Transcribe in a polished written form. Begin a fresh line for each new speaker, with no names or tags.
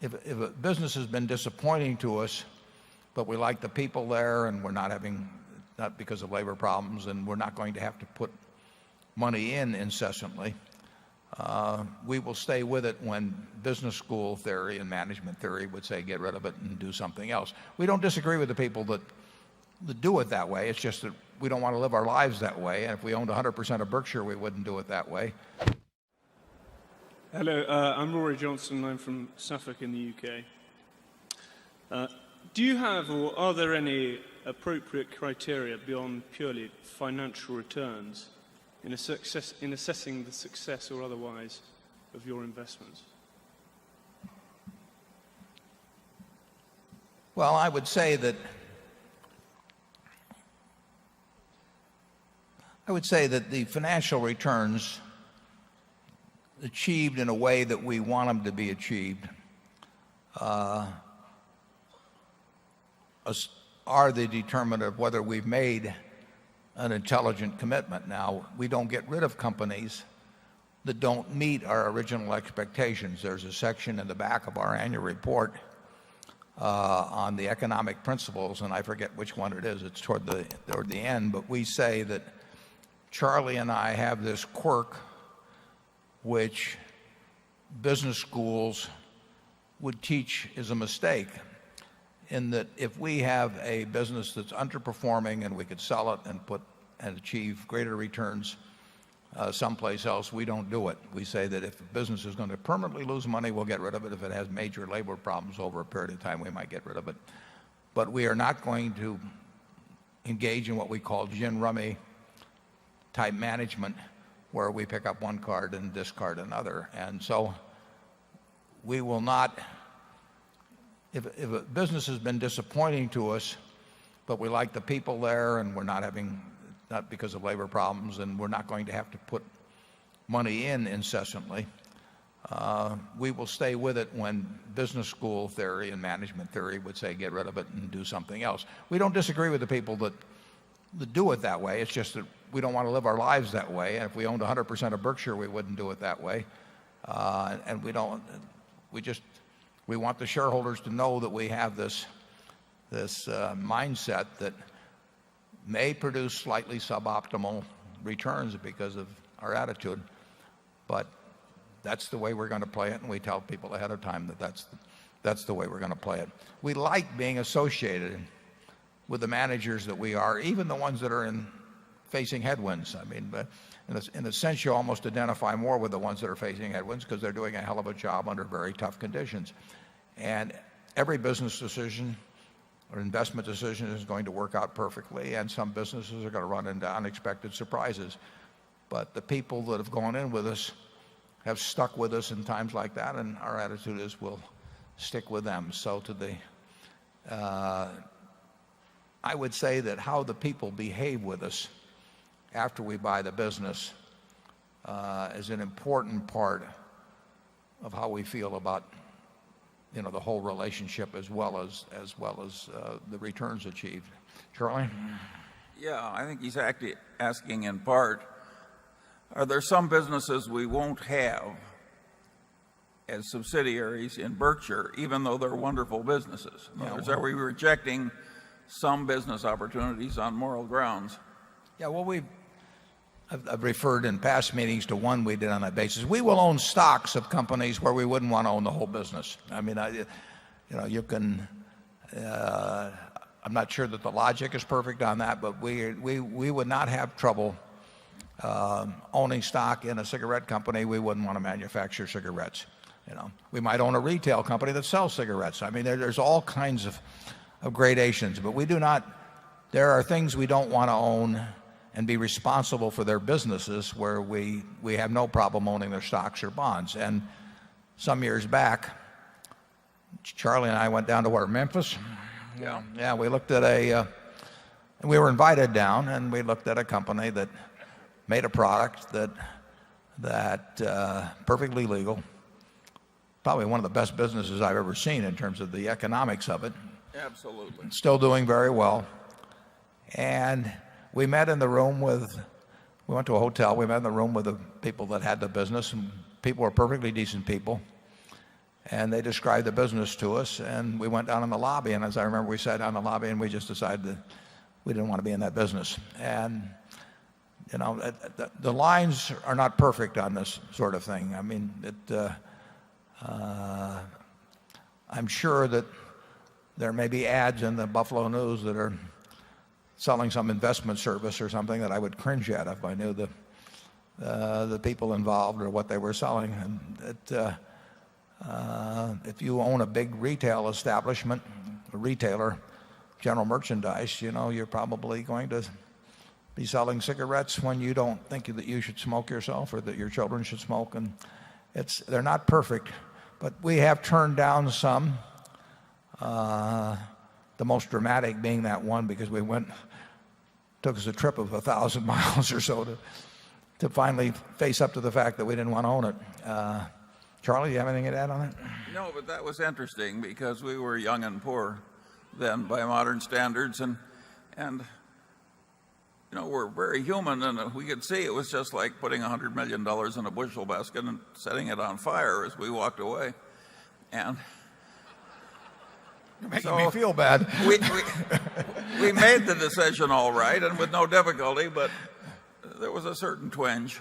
if a business has been disappointing to us, but we like the people there and we're not because of labor problems, and we're not going to have to put money in incessantly, we will stay with it when business school theory and management theory would say get rid of it and do something else. We don't disagree with the people that do it that way. It's just that we don't want to live our lives that way. And if we owned 100% of Berkshire, we wouldn't do it that way.
Hello, I'm Rory Johnson. I'm from Suffolk in the UK. Do you have, or are there any appropriate criteria beyond purely financial returns in assessing the success or otherwise of your investments?
Well, I would say that the financial returns achieved in a way that we want them to be achieved are the determinant of whether we've made an intelligent commitment. Now, we don't get rid of companies that don't meet our original expectations. There's a section in the back of our annual report on the economic principles, and I forget which one it is. It's toward the end, but we say that Charlie and I have this quirk which business schools would teach is a mistake, in that if we have a business that's underperforming and we could sell it and achieve greater returns someplace else, we don't do it. We say that if a business is going to permanently lose money, we'll get rid of it. If it has major labor problems over a period of time, we might get rid of it. But we are not going to engage in what we call gin rummy type management, where we pick up one card and discard another. And so we will not, if a business has been disappointing to us, but we like the people there and we're not because of labor problems, and we're not going to have to put money in incessantly, we will stay with it when business school theory and management theory would say get rid of it and do something else. We don't disagree with the people that do it that way. It's just that we don't want to live our lives that way. And if we owned 100% of Berkshire, we wouldn't do it that way. And we want the shareholders to know that we have this mindset that may produce slightly suboptimal returns because of our attitude, but that's the way we're going to play it, and we tell people ahead of time that that's the way we're going to play it. We like being associated with the managers that we are, even the ones that are facing headwinds. I mean, but in a sense, you almost identify more with the ones that are facing headwinds because they're doing a hell of a job under very tough conditions. And every business decision or investment decision is going to work out perfectly, and some businesses are going to run into unexpected surprises. But the people that have gone in with us have stuck with us in times like that, and our attitude is we'll stick with them. So I would say that how the people behave with us after we buy the business is an important part of how we feel about the whole relationship, as well as the returns achieved. Charlie?
Yeah, I think he's asking in part, are there some businesses we won't have as subsidiaries in Berkshire, even though they're wonderful businesses? In other words, are we rejecting some business opportunities on moral grounds?
Yeah, well, I've referred in past meetings to one we did on that basis. We will own stocks of companies where we wouldn't want to own the whole business. I mean, you can. I'm not sure that the logic is perfect on that, but we would not have trouble owning stock in a cigarette company. We wouldn't want to manufacture cigarettes. We might own a retail company that sells cigarettes. I mean, there's all kinds of gradations, but we do not. There are things we don't want to own and be responsible for their businesses where we have no problem owning their stocks or bonds. And some years back, Charlie and I went down to Memphis. Yeah, we looked at we were invited down, and we looked at a company that made a product that perfectly legal, probably one of the best businesses I've ever seen in terms of the economics of it.
Absolutely.
Still doing very well. And we met in the room we went to a hotel, we met in the room with the people that had the business, and people were perfectly decent people. And they described the business to us, and we went down in the lobby. And as I remember, we sat down in the lobby, and we just decided that we didn't want to be in that business. And the lines are not perfect on this sort of thing. I mean, I'm sure that there may be ads in the Buffalo News that are selling some investment service or something that I would cringe at if I knew the people involved or what they were selling. And if you own a big retail establishment, a retailer, general merchandise, you're probably going to be selling cigarettes when you don't think that you should smoke yourself or that your children should smoke. And they're not perfect, but we have turned down some. The most dramatic being that one, because took us a trip of 1,000 miles or so to finally face up to the fact that we didn't want to own it. Charlie, do you have anything to add on that?
No, but that was interesting because we were young and poor then by modern standards, and we're very human, and we could see it was just like putting $100 million in a bushel basket and setting it on fire as we walked away. And
you're making me feel bad.
We made the decision all right and with no difficulty, but there was a certain twinge.